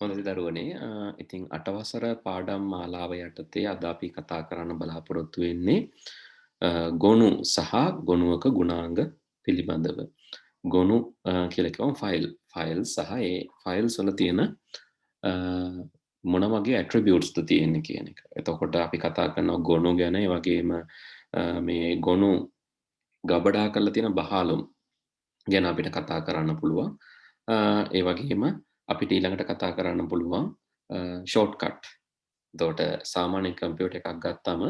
හොඳයි දරුවනේ ඉතින් 8 වසර පාඩම් මාලාව යටතේ අද අපි කතා කරන්න බලාපොරොත්තු වෙන්නේ ගොනු සහ ගොනුවක ගුණාංග පිළිබඳව. ගොනු කියලා කියවම ෆයිල් සහ ඒ ෆයිල්ස් වල තියෙන මොන වගේ ඇට්‍රිබියුට්ස් ද තියෙන්නේ කියන එක. එතකොට අපි කතා කරනවා ගොනු ගැන, ඒ වගේම මේ ගොනු ගබඩා කරලා තියෙන බහලුම් ගැන අපිට කතා කරන්න පුළුවන්. ඒ වගේම අපිට ඊළඟට කතා කරන්න පුළුවන් ෂෝට්කට්. එතකොට සාමාන්‍ය කම්පියුටර් එකක් ගත්තාම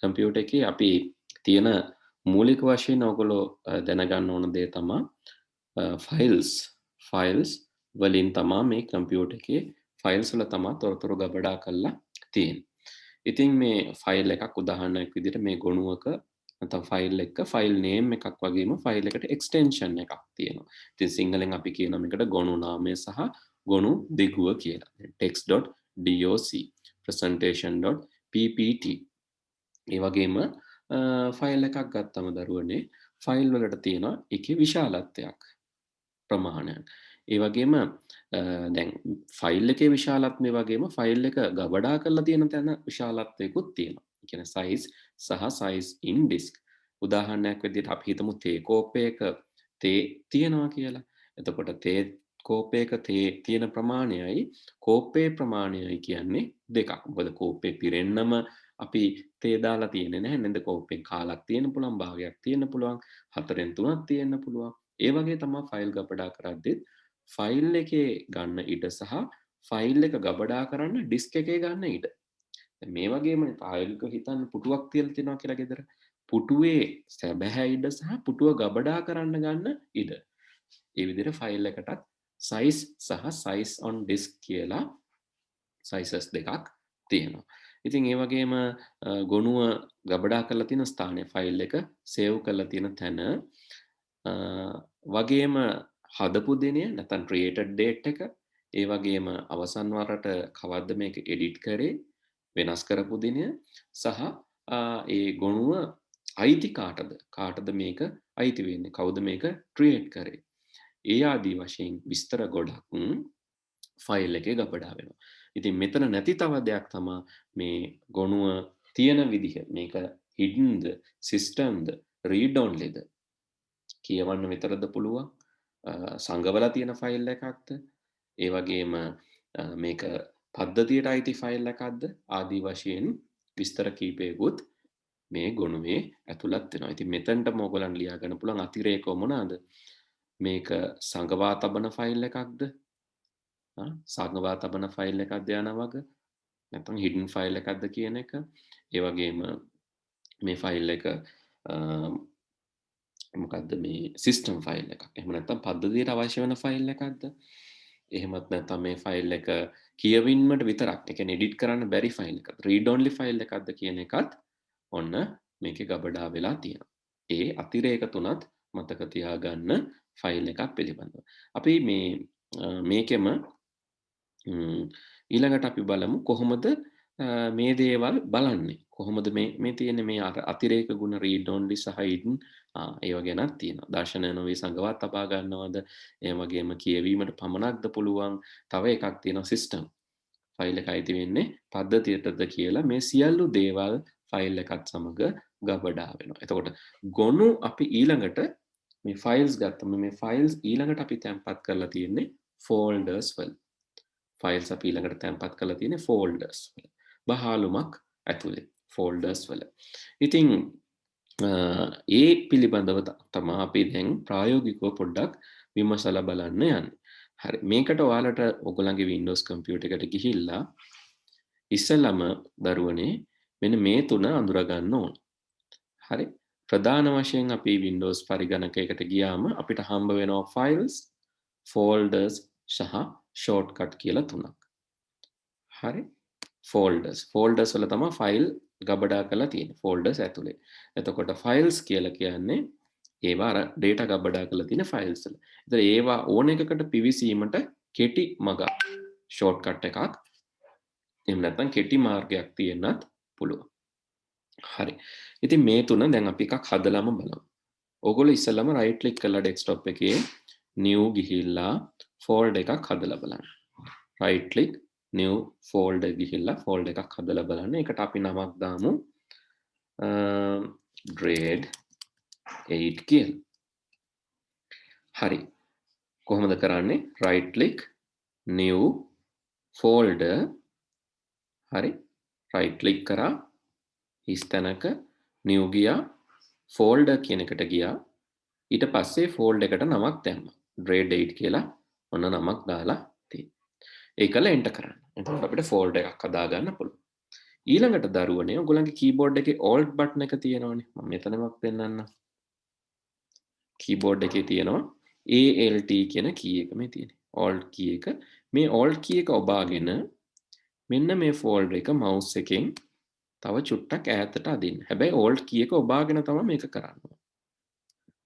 කම්පියුටර් එකේ අපි තියෙන මූලික වශයෙන් ඔයගොල්ලෝ දැනගන්න ඕන දේ තමයි ෆයිල්ස් වලින් තමයි මේ කම්පියුටර් එකේ ෆයිල්ස් වල තමයි තොරතුරු ගබඩා කරලා තියෙන්නේ. ඉතින් මේ ෆයිල් එකක් උදාහරණයක් විදිහට මේ ගොනුවක නැත්නම් ෆයිල් එක ෆයිල් නේම් එකක් වගේම ෆයිල් එකට එක්ස්ටෙන්ෂන් එකක් තියෙනවා. ඉතින් සිංහලෙන් අපි කියනවා මේකට ගොනු නාමය සහ ගොනු දිගුව කියලා. text.doc presentation.ppt ඒ වගේම ෆයිල් එකක් ගත්තම දරුවනේ ෆයිල් වලට තියෙනවා එකේ විශාලත්වයක් ප්‍රමාණයක්. ඒ වගේම දැන් ෆයිල් එකේ විශාලත්වය වගේම ෆයිල් එක ගබඩා කරලා තියෙන තැන විශාලත්වයකුත් තියෙනවා. ඒ කියන්නේ size සහ size in disk. උදාහරණයක් විදිහට අපි හිතමු තේ කෝප්පයක තේ තියෙනවා කියලා. එතකොට තේ කෝප්පයක තේ තියෙන ප්‍රමාණයයි කෝප්පේ ප්‍රමාණයයි කියන්නේ දෙකක්. මොකද කෝප්පේ පිරෙන්නම අපි තේ දාලා තියෙන්නේ නැහැ නේද? කෝප්පෙන් කාලක් තියෙන්න පුළුවන්, භාගයක් තියෙන්න පුළුවන්, 4න් 3ක් තියෙන්න පුළුවන්. ඒ වගේ තමයි ෆයිල් ගබඩා කරද්දිත් ෆයිල් එකේ ගන්න ඉඩ සහ ෆයිල් එක ගබඩා කරන්න ඩිස්ක් එකේ ගන්න ඉඩ. මේ වගේම ෆයිල් එක හිතන්න පුටුවක් තියලා තියෙනවා කියලා ගෙදර. පුටුවේ සැබෑ ඉඩ සහ පුටුව ගබඩා කරන්න ගන්න ඉඩ. ඒ විදිහට ෆයිල් එකටත් size සහ size on disk කියලා sizes දෙකක් තියෙනවා. ඉතින් ඒ වගේම ගොනුව ගබඩා කරලා තියෙන ස්ථානය ෆයිල් එක සේව් කරලා තියෙන තැන වගේම හදපු දිනය නැත්නම් created date එක ඒ වගේම අවසන් වරට කවද්ද මේක edit කරේ වෙනස් කරපු දිනය සහ ඒ ගොනුව අයිති කාටද මේක අයිති වෙන්නේ කවුද මේක create කරේ ඒ ආදී වශයෙන් විස්තර ගොඩක් ෆයිල් එකේ ගබඩා වෙනවා. ඉතින් මෙතන නැති තව දෙයක් තමයි මේ ගොනුව තියෙන විදිහ. මේක hiddenද, systemද, read onlyද? කියවන්න විතරද පුළුවන්? සංගවලා තියෙන ෆයිල් එකක්ද? ඒ වගේම මේක පද්ධතියට අයිති ෆයිල් එකක්ද? ආදී වශයෙන් විස්තර කීපයකුත් මේ ගොනුවේ ඇතුළත් වෙනවා. ඉතින් මෙතනටම ඔයගොල්ලන් ලියා ගන්න පුළුවන් අතිරේකව මොනවාද? මේක සංගවා තබන ෆයිල් එකක්ද? සංගවා තබන ෆයිල් එකක්ද යන වග? නැත්නම් hidden ෆයිල් එකක්ද කියන එක. ඒ වගේම මේ ෆයිල් එක මොකද්ද මේ සිස්ටම් ෆයිල් එකක්. එහෙම නැත්නම් පද්ධතියට අවශ්‍ය වෙන ෆයිල් එකක්ද? එහෙමත් නැත්නම් මේ ෆයිල් එක කියවින්නට විතරක්, ඒ කියන්නේ එඩිට් කරන්න බැරි ෆයිල් එකක්ද? රීඩ් ඔන්ලි ෆයිල් එකක්ද කියන එකත් ඔන්න මේකේ ගබඩා වෙලා තියෙනවා. ඒ අතිරේක තුනත් මතක තියාගන්න ෆයිල් එකක් පිළිබඳව. අපි මේකෙම ඊළඟට අපි බලමු කොහොමද මේ දේවල් බලන්නේ. කොහොමද මේ තියෙන්නේ මේ අතිරේක ගුණ read only සහ hidden ඒව ගැනත් තියෙනවා. දර්ශනය නොවේ සංගවත් තබා ගන්නවද? ඒ වගේම කියවීමට පමණක්ද පුළුවන්? තව එකක් තියෙනවා system. ෆයිල් එක අයිති වෙන්නේ පද්ධතියටද කියලා මේ සියලු දේවල් ෆයිල් එකත් සමග ගබඩා වෙනවා. එතකොට ගොනු අපි ඊළඟට මේ ෆයිල්ස් ගත්තම මේ ෆයිල්ස් ඊළඟට අපි තැන්පත් කරලා තියෙන්නේ ෆෝල්ඩර්ස් වල. ෆයිල්ස් අපි ඊළඟට තැන්පත් කරලා තියෙන්නේ ෆෝල්ඩර්ස් වල. බහලුමක් ඇතුලේ ෆෝල්ඩර්ස් වල. ඉතින් ඒ පිළිබඳව තමයි අපි දැන් ප්‍රායෝගිකව පොඩ්ඩක් විමසලා බලන්න යන්නේ. හරි මේකට ඔයාලට ඔයගොල්ලන්ගේ Windows computer එකට ගිහිල්ලා ඉස්සෙල්ලාම දරුවනේ මෙන්න මේ තුන අඳුර ගන්න ඕන. හරි ප්‍රධාන වශයෙන් අපි Windows පරිගණකයකට ගියාම අපිට හම්බ වෙනවා files, folders සහ shortcut කියලා තුනක්. හරි folders වල තමයි ෆයිල් ගබඩා කරලා තියෙන්නේ folders ඇතුලේ. එතකොට files කියලා කියන්නේ ඒවා අර data ගබඩා කරලා තියෙන files වල. ඒතර ඒවා ඕන එකකට පිවිසීමට කෙටි මඟ shortcut එකක් එහෙම නැත්නම් කෙටි මාර්ගයක් තියෙන්නත් පුළුවන්. හරි. ඉතින් මේ තුන දැන් අපි එකක් හදලාම බලමු. ඕගොල්ලෝ ඉස්සෙල්ලාම right click කරලා desktop එකේ new ගිහිල්ලා folder එකක් හදලා බලන්න. right click new folder ගිහිල්ලා folder එකක් හදලා බලන්න. ඒකට අපි නමක් දාමු grade 8 කියලා. හරි. කොහොමද කරන්නේ? right click new folder. හරි. right click කරා හිස් තැනක new ගියා folder කියන එකට ගියා. ඊට පස්සේ folder එකට නමක් දැම්මා. grade 8 කියලා ඔන්න නමක් දාලා තියෙනවා. ඒකල enter කරන්න. එතකොට අපිට folder එකක් හදා ගන්න පුළුවන්. ඊළඟට දරුවනේ ඔයගොල්ලන්ගේ keyboard එකේ alt button එක තියෙනවනේ. මම මෙතනමක් පෙන්නන්නම්. keyboard එකේ තියෙනවා alt කියන key එක මේ තියෙන්නේ. alt key එක. මේ alt key එක ඔබාගෙන මෙන්න මේ folder එක mouse එකෙන් තව චුට්ටක් ඈතට අදින්න. හැබැයි alt key එක ඔබාගෙන තමයි මේක කරන්න.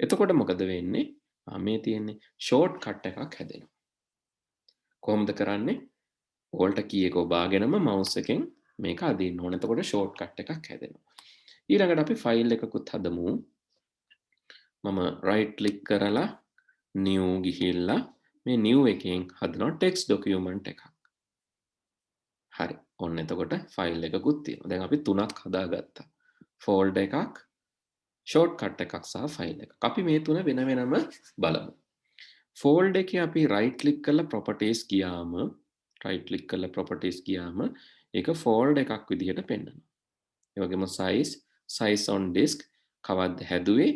එතකොට මොකද වෙන්නේ? මේ තියෙන්නේ shortcut එකක් හැදෙනවා. කොහොමද කරන්නේ? alt key එක ඔබාගෙනම mouse එකෙන් මේක අදින්න ඕන. එතකොට shortcut එකක් හැදෙනවා. ඊළඟට අපි ෆයිල් එකකුත් හදමු. මම right click කරලා new ගිහිල්ලා මේ new එකෙන් හදනවා text document එකක්. හරි. ඔන්න එතකොට ෆයිල් එකකුත් තියෙනවා. දැන් අපි තුනක් හදාගත්තා. folder එකක්, shortcut එකක් සහ ෆයිල් එකක්. අපි මේ තුන වෙන වෙනම බලමු. folder එකේ අපි right click කරලා properties ගියාම ඒක folder එකක් විදිහට පෙන්වනවා. ඒ වගේම size on disk කවද්ද හැදුවේ,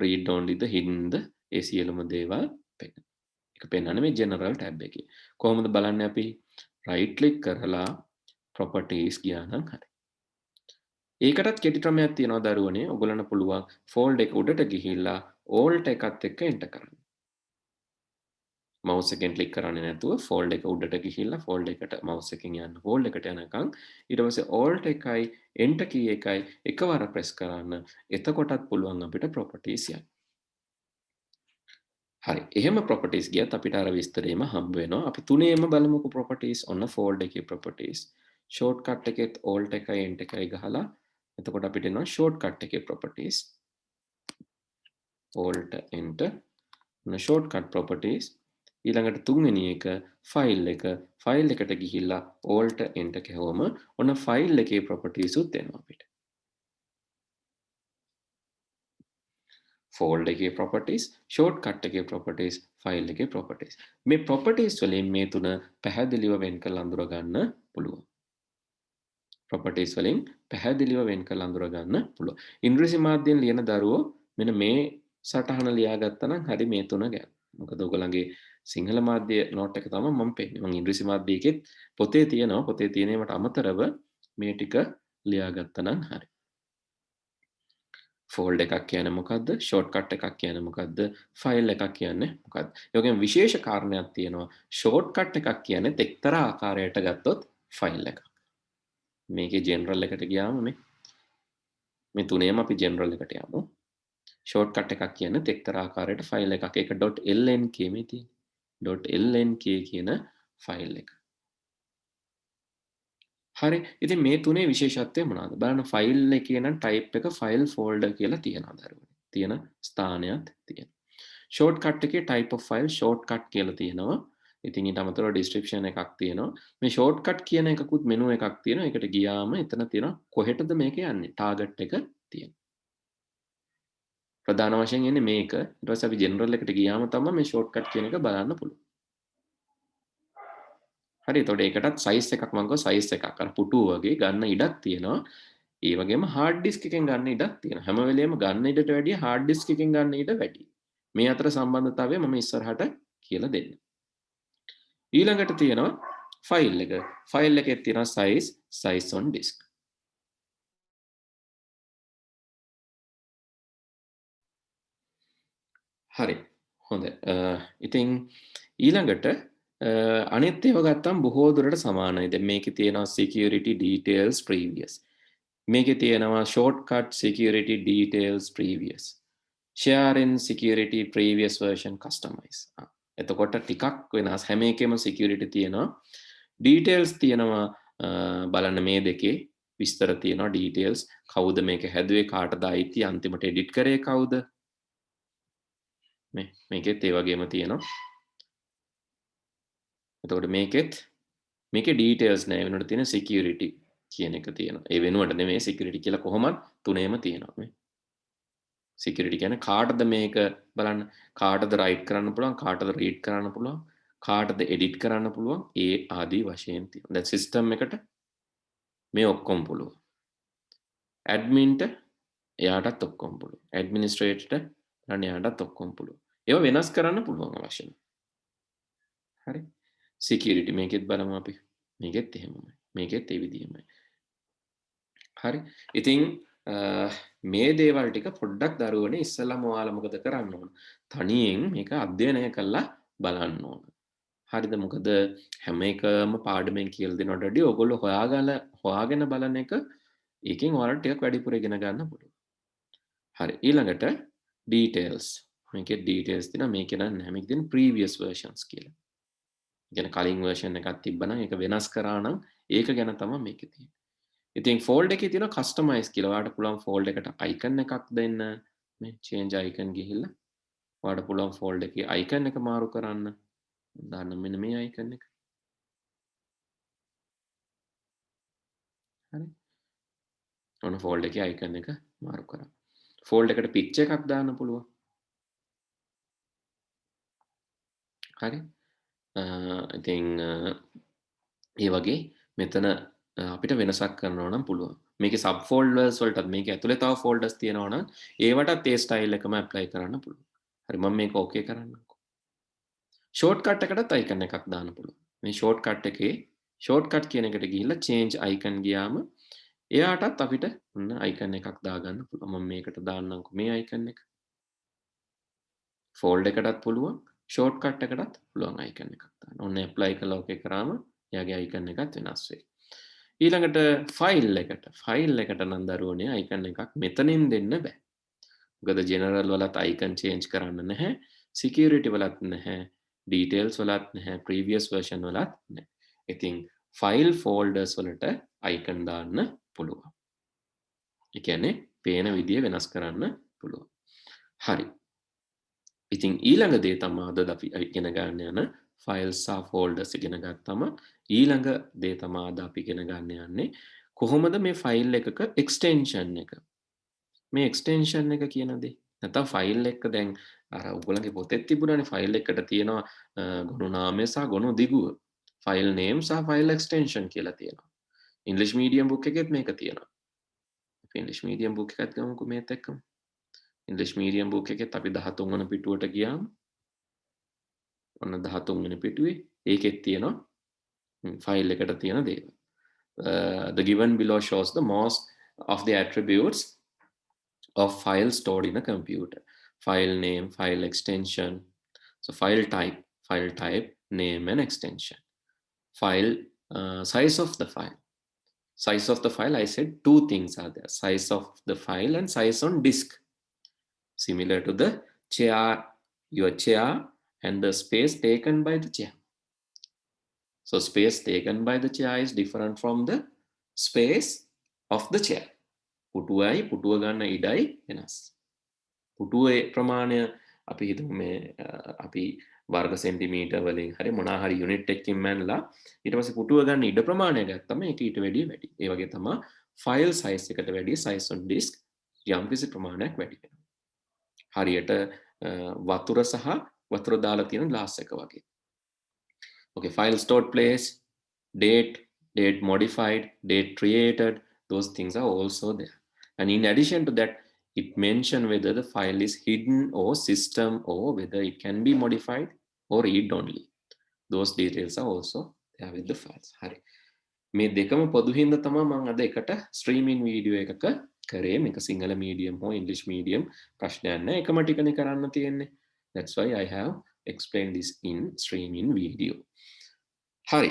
read only ද hidden ද ඒ සියලුම දේවල් පෙන්නන. ඒක පෙන්වන්නේ මේ general tab එකේ. කොහොමද බලන්නේ අපි right click කරලා properties ගියා නම් හරි. ඒකටත් කෙටි ක්‍රමයක් තියෙනවා දරුවනේ. ඔයගොල්ලන්ට පුළුවන් folder එක උඩට ගිහිල්ලා alt එකත් එක්ක enter කරන්න. mouse එකෙන් click කරන්නේ නැතුව folder එක උඩට ගිහිල්ලා folder එකට mouse එකෙන් යන්න folder එකට යනකම් ඊට පස්සේ alt එකයි enter key එකයි එකවර press කරන්න. එතකොටත් පුළුවන් අපිට properties යන්න. හරි. එහෙම properties ගියත් අපිට අර විස්තරේම හම්බ වෙනවා. අපි තුනේම බලමුකෝ properties. ඔන්න folder එකේ properties. shortcut එකෙත් alt එකයි enter එකයි ගහලා එතකොට අපිට එනවා shortcut එකේ properties. alt enter ඔන්න shortcut properties. ඊළඟට තුන්වෙනි එක ෆයිල් එකට ගිහිල්ලා alt enter කැවුවම ඔන්න ෆයිල් එකේ properties උත් එනවා අපිට. folder එකේ properties, shortcut එකේ properties, file එකේ properties. මේ properties වලින් මේ තුන පැහැදිලිව වෙන් කරලා අඳුර ගන්න පුළුවන්. properties වලින් පැහැදිලිව වෙන් කරලා අඳුර ගන්න පුළුවන්. ඉංග්‍රීසි මාධ්‍යයෙන් ලියන දරුවෝ මෙන්න මේ සටහන ලියාගත්තා නම් හරි මේ තුන ගැන. මොකද ඔයගොල්ලන්ගේ සිංහල මාධ්‍ය නෝට් එක තමයි මම පෙන්නන්නේ. මම ඉංග්‍රීසි මාධ්‍යයේත් පොතේ තියෙනවා. පොතේ තියෙනවට අමතරව මේ ටික ලියාගත්තා නම් හරි. folder එකක් කියන්නේ මොකද්ද? shortcut එකක් කියන්නේ මොකද්ද? file එකක් කියන්නේ මොකද්ද? ඒ වගේම විශේෂ කාරණයක් තියෙනවා. shortcut එකක් කියන්නේ එක්තරා ආකාරයකට ගත්තොත් file එකක්. මේකේ general එකට ගියාම මේ තුනේම අපි general එකට යමු. shortcut එකක් කියන්නේ එක්තරා ආකාරයකට file එකක්. ඒක .lnk මේ තියෙන්නේ. .lnk කියන file එක. හරි. ඉතින් මේ තුනේ විශේෂත්වය මොනවාද? බලන්න ෆයිල් එකේ නම් type එක file folder කියලා තියෙනවා දරුවනේ. තියෙන ස්ථානයක් තියෙනවා. shortcut එකේ type of file shortcut කියලා තියෙනවා. ඉතින් ඊට අමතරව description එකක් තියෙනවා. මේ shortcut කියන එකකුත් menu එකක් තියෙනවා. ඒකට ගියාම එතන තියෙනවා කොහෙටද මේක යන්නේ? target එක තියෙනවා. ප්‍රධාන වශයෙන් එන්නේ මේක. ඊට පස්සේ අපි general එකට ගියාම තමයි මේ shortcut කියන එක බලන්න පුළුවන්. හරි. එතකොට ඒකටත් size එකක් මම කිව්වා size එකක් අර පුටුව වගේ ගන්න ඉඩක් තියෙනවා. ඒ වගේම hard disk එකෙන් ගන්න ඉඩක් තියෙනවා. හැම වෙලේම ගන්න ඉඩට වැඩිය hard disk එකෙන් ගන්න ඉඩ වැඩි. මේ අතර සම්බන්ධතාවය මම ඉස්සරහට කියලා දෙන්නම්. ඊළඟට තියෙනවා file එක. file එකේ තියෙනවා size on disk. හරි. හොඳයි. ඉතින් ඊළඟට අනිත් ඒවා ගත්තම් බොහෝ දුරට සමානයි. දැන් මේකේ තියෙනවා security details previous. මේකේ තියෙනවා shortcut security details previous. share in security previous version customize. එතකොට ටිකක් වෙනස්. හැම එකෙම security තියෙනවා. details තියෙනවා බලන්න මේ දෙකේ විස්තර තියෙනවා details. කවුද මේක හැදුවේ, කාටද අයිති, අන්තිමට edit කරේ කවුද? මේකෙත් ඒ වගේම තියෙනවා. එතකොට මේකෙත් මේකේ details නෑ වෙනකොට තියෙන security කියන එක තියෙනවා. ඒ වෙනුවට නෙමෙයි security කියලා කොහොමත් තුනේම තියෙනවා මේ. security කියන්නේ කාටද මේක බලන්න කාටද write කරන්න පුළුවන් කාටද read කරන්න පුළුවන් කාටද edit කරන්න පුළුවන් ඒ ආදී වශයෙන් තියෙනවා. දැන් system එකට මේ ඔක්කොම පුළුවන්. adminට එයාටත් ඔක්කොම පුළුවන්. administratorට බලන්න එයාටත් ඔක්කොම පුළුවන්. ඒවා වෙනස් කරන්න පුළුවන් අවශ්‍ය නම්. හරි. security මේකෙත් බලමු අපි. මේකෙත් එහෙමයි. මේකෙත් ඒ විදිහමයි. හරි. ඉතින් මේ දේවල් ටික පොඩ්ඩක් දරුවනේ ඉස්සෙල්ලාම ඔයාලා මොකද කරන්න ඕන? තනියෙන් මේක අධ්‍යයනය කරලා බලන්න ඕන. හරිද? මොකද හැම එකම පාඩමෙන් කියලා දෙනවට වඩා ඔයගොල්ලෝ හොයාගෙන බලන එක ඒකෙන් ඔයාලට ටිකක් වැඩිපුර ඉගෙන ගන්න පුළුවන්. හරි. ඊළඟට details. මේකේ details තියෙනවා මේකේ නම් නැහැ. මේකේ තියෙන previous versions කියලා. කියන්නේ කලින් version එකක් තිබ්බනම් ඒක වෙනස් කරා නම් ඒක ගැන තමයි මේකේ තියෙන්නේ. ඉතින් ෆෝල්ඩ් එකේ තියෙන කස්ටමයිස් කියලා ඔයාලට පුළුවන් ෆෝල්ඩ් එකට අයිකන් එකක් දෙන්න මේ චේන්ජ් අයිකන් ගිහිල්ලා ඔයාලට පුළුවන් ෆෝල්ඩ් එකේ අයිකන් එක මාරු කරන්න දාන්න මෙන්න මේ අයිකන් එක හරි ඔන්න ෆෝල්ඩ් එකේ අයිකන් එක මාරු කරා ෆෝල්ඩ් එකට පික්චර් එකක් දාන්න පුළුවන් හරි ඉතින් ඒ වගේ මෙතන අපිට වෙනසක් කරනවා නම් පුළුවන් මේකේ සබ් ෆෝල්ඩර්ස් වලටත් මේක ඇතුලේ තව ෆෝල්ඩර්ස් තියෙනවා නම් ඒවටත් ඒ ස්ටයිල් එකම ඇප්ලයි කරන්න පුළුවන්. හරි මම මේක ඕකේ කරන්නම්කෝ. ෂෝට්කට් එකකටත් අයිකන් එකක් දාන්න පුළුවන්. මේ ෂෝට්කට් එකේ ෂෝට්කට් කියන එකට ගිහිල්ලා චේන්ජ් අයිකන් ගියාම එයාටත් අපිට ඔන්න අයිකන් එකක් දාගන්න පුළුවන්. මම මේකට දාන්නම්කෝ මේ අයිකන් එක. ෆෝල්ඩ් එකටත් පුළුවන් ෂෝට්කට් එකටත් පුළුවන් අයිකන් එකක් දාන්න. ඔන්න ඇප්ලයි කරලා ඕකේ කරාම එයාගේ අයිකන් එකත් වෙනස් වෙයි. ඊළඟට ෆයිල් එකට නම් දරුවනේ අයිකන් එකක් මෙතනින් දෙන්න බෑ. මොකද ජෙනරල් වලත් අයිකන් චේන්ජ් කරන්න නැහැ. සිකියුරිටි වලත් නැහැ. ඩීටේල්ස් වලත් නැහැ. ප්‍රීවියස් වර්ෂන් වලත් නැහැ. ඉතින් ෆයිල් ෆෝල්ඩර්ස් වලට අයිකන් දාන්න පුළුවන්. ඒ කියන්නේ පේන විදිය වෙනස් කරන්න පුළුවන්. හරි. ඉතින් ඊළඟ දේ තමයි අද අපි ඉගෙන ගන්න යන ෆයිල්ස් සහ ෆෝල්ඩර්ස් ඉගෙන ගත්තම ඊළඟ දේ තමයි අද අපි ඉගෙන ගන්න යන්නේ කොහොමද මේ ෆයිල් එකක එක්ස්ටෙන්ෂන් එක මේ එක්ස්ටෙන්ෂන් එක කියන දේ නැත්නම් ෆයිල් එක දැන් අර ඔයගොල්ලන්ගේ පොතේ තිබුණානේ ෆයිල් එකට තියෙනවා ගොනු නාමය සහ ගොනු දිගුව ෆයිල් නේම් සහ ෆයිල් එක්ස්ටෙන්ෂන් කියලා තියෙනවා ඉංග්‍රීසි මීඩියම් බුක් එකෙත් මේක තියෙනවා අපි ඉංග්‍රීසි මීඩියම් බුක් එකත් ගමුකෝ මේත් එක්කම ඉංග්‍රීසි මීඩියම් බුක් එකෙත් අපි 13 වෙනි පිටුවට ගියාම ඔන්න 13 වෙනි පිටුවේ ඒකෙත් තියෙනවා ෆයිල් එකට තියෙන දේවල් the given below shows the most of the attributes of files stored in a computer file name file extension so file type name and extension file size of the file I said two things are there size of the file and size on disk similar to the your chair and the space taken by the chair so space taken by the chair is different from the space of the chair පුටුවයි පුටුව ගන්න ඉඩයි වෙනස්. පුටුවේ ප්‍රමාණය අපි හිතමු මේ අපි වර්ග centimetre වලින් හරි මොනවා හරි යුනිට් එකකින් මැනලා ඊට පස්සේ පුටුව ගන්න ඉඩ ප්‍රමාණය ගත්තම ඒක ඊට වැඩිය වැඩි. ඒ වගේ තමයි ෆයිල් සයිස් එකට වැඩිය සයිස් on disk යම්කිසි ප්‍රමාණයක් වැඩි වෙනවා. හරියට වතුර සහ වතුර දාලා තියෙන ග්ලාස් එක වගේ. Okay, file stored place, date modified, date created, those things are also there. And in addition to that, it mentions whether the file is hidden or system or whether it can be modified or read only. Those details are also there with the files. Hari. මේ දෙකම පොදු හින්දා තමයි මම අද එකට streaming video එකක කරේ මේක සිංහල මීඩියම් හෝ ඉංග්‍රීසි මීඩියම් ප්‍රශ්නයක් නැහැ එකම ටිකනේ කරන්න තියෙන්නේ. That's why I have explained this in streaming video. හරි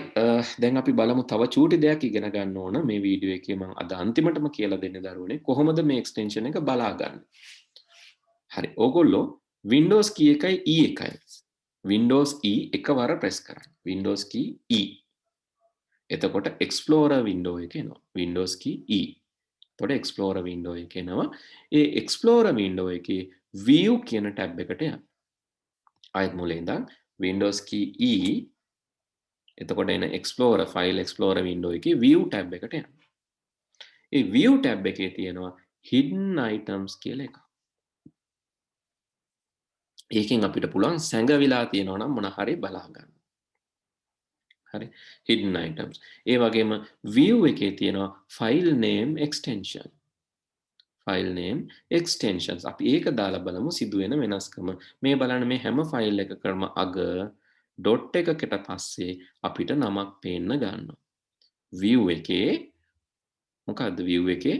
දැන් අපි බලමු තව චූටි දෙයක් ඉගෙන ගන්න ඕන මේ වීඩියෝ එකේ මම අද අන්තිමටම කියලා දෙන්න දරුවනේ කොහොමද මේ එක්ස්ටෙන්ෂන් එක බලාගන්නේ. හරි ඕගොල්ලෝ Windows key එකයි E එකයි Windows E එකවර press කරන්න. Windows key E. එතකොට Explorer window එක එනවා. Windows key E. එතකොට Explorer window එක එනවා. ඒ Explorer window එකේ view කියන tab එකට යන්න. ආයෙත් මුලින් ඉඳන් Windows key E එතකොට එන Explorer file Explorer window එකේ view tab එකට යන්න. ඒ view tab එකේ තියෙනවා hidden items කියලා එකක්. ඒකෙන් අපිට පුළුවන් සැඟවිලා තියෙනවා නම් මොන හරි බලා ගන්න. හරි hidden items. ඒ වගේම view එකේ තියෙනවා file name extension. file name extensions. අපි ඒක දාලා බලමු සිදුවෙන වෙනස්කම. මේ බලන්න මේ හැම ෆයිල් එකකටම අග ඩොට් එකකට පස්සේ අපිට නමක් පේන්න ගන්නවා. view එකේ මොකද්ද view එකේ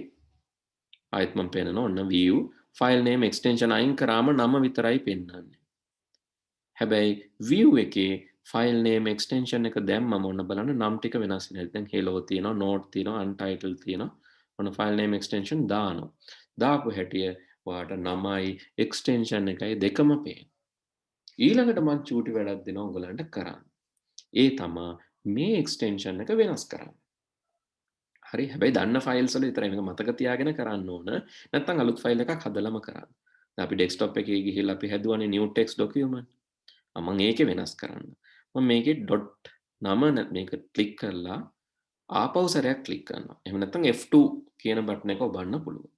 ආයෙත් මම පේනවා ඔන්න view file name extension අයින් කරාම නම විතරයි පෙන්වන්නේ. හැබැයි view එකේ file name extension එක දැම්මම ඔන්න බලන්න නම් ටික වෙනස් වෙනවා. දැන් hello තියෙනවා, note තියෙනවා, untitled තියෙනවා. ඔන්න file name extension දානවා. දාපු හැටිය ඔයාට නමයි extension එකයි දෙකම පේනවා. ඊළඟට මම චූටි වැඩක් දෙනවා ඔයගලන්ට කරන්න. ඒ තමා මේ extension එක වෙනස් කරන්න. හරි හැබැයි දන්න ෆයිල්ස් වල විතරයි මේක මතක තියාගෙන කරන්න ඕන. නැත්නම් අලුත් ෆයිල් එකක් හදලම කරන්න. දැන් අපි ඩෙස්ක්ටොප් එකේ ගිහිල්ලා අපි හැදුවානේ new text document. මම ඒකේ වෙනස් කරන්න. මම මේකේ dot නම මේක ක්ලික් කරලා ආපහු සැරයක් ක්ලික් කරනවා. එහෙම නැත්නම් F2 කියන බටන් එක ඔබන්න පුළුවන්.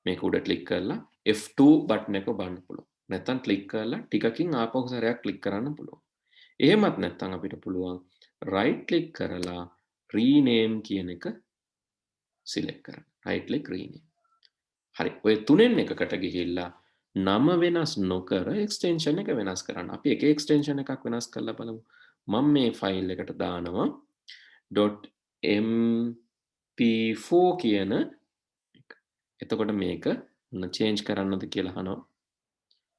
මේක උඩ ක්ලික් කරලා F2 බටන් එක ඔබන්න පුළුවන්. නැත්නම් ක්ලික් කරලා ටිකකින් ආපහු සැරයක් ක්ලික් කරන්න පුළුවන්. එහෙමත් නැත්නම් අපිට පුළුවන් right click කරලා rename කියන එක select කරන්න. right click rename. හරි. ඔය තුනෙන් එකකට ගිහිල්ලා නම වෙනස් නොකර extension එක වෙනස් කරන්න. අපි එක extension එකක් වෙනස් කරලා බලමු. මම මේ ෆයිල් එකට දානවා .mp4 කියන එක. එතකොට මේක change කරන්නද කියලා අහනවා.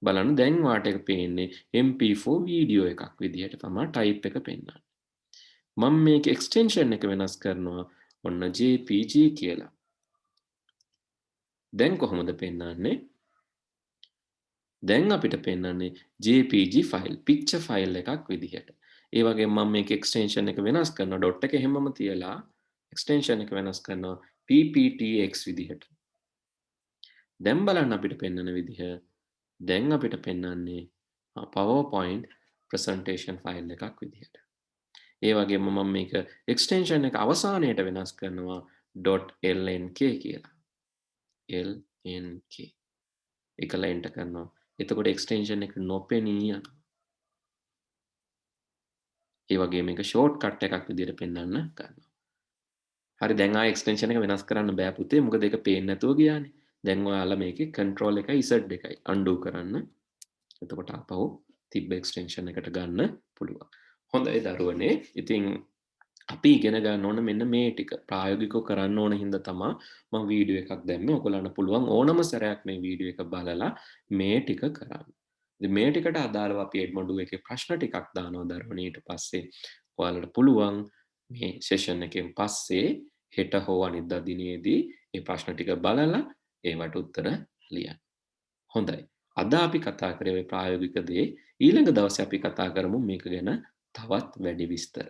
බලන්න දැන් වාට එක පේන්නේ mp4 වීඩියෝ එකක් විදිහට තමයි type එක පෙන්වන්නේ. මම මේක extension එක වෙනස් කරනවා ඔන්න jpg කියලා. දැන් කොහොමද පෙන්වන්නේ? දැන් අපිට පෙන්වන්නේ jpg file picture file එකක් විදිහට. ඒ වගේම මම මේක extension එක වෙනස් කරනවා dot එක හැමම තියලා extension එක වෙනස් කරනවා pptx විදිහට. දැන් බලන්න අපිට පෙන්වන විදිහ දැන් අපිට පෙන්වන්නේ PowerPoint presentation file එකක් විදිහට. ඒ වගේම මම මේක extension එක අවසානයේට වෙනස් කරනවා .lnk කියලා. lnk එකල enter කරනවා. එතකොට extension එක නොපෙනී යනවා. ඒ වගේ මේක shortcut එකක් විදිහට පෙන්වන්න ගන්නවා. හරි දැන් ආයෙ extension එක වෙනස් කරන්න බෑ පුතේ. මොකද ඒක පේන්නේ නැතුව ගියානේ. දැන් ඔයාලා මේකේ control එකයි z එකයි undo කරන්න. එතකොට ආපහු තිබ්බ extension එකට ගන්න පුළුවන්. හොඳයි දරුවනේ. ඉතින් අපි ඉගෙන ගන්න ඕන මෙන්න මේ ටික ප්‍රායෝගිකව කරන්න ඕන හින්දා තමයි මම වීඩියෝ එකක් දැම්මේ. ඔයගොල්ලන්ට පුළුවන් ඕනම සැරයක් මේ වීඩියෝ එක බලලා මේ ටික කරන්න. ඉතින් මේ ටිකට අදාළව අපි එඩ්මොඩුල් එකේ ප්‍රශ්න ටිකක් දානවා දරුවනේ. ඊට පස්සේ ඔයාලට පුළුවන් මේ සෙෂන් එකෙන් පස්සේ හෙට හෝ අනිද්දා දිනේදී මේ ප්‍රශ්න ටික බලලා ඒවට උත්තර ලියන්න. හොඳයි. අද අපි කතා කරේ ප්‍රායෝගික දේ. ඊළඟ දවසේ අපි කතා කරමු මේක ගැන තවත් වැඩි විස්තර.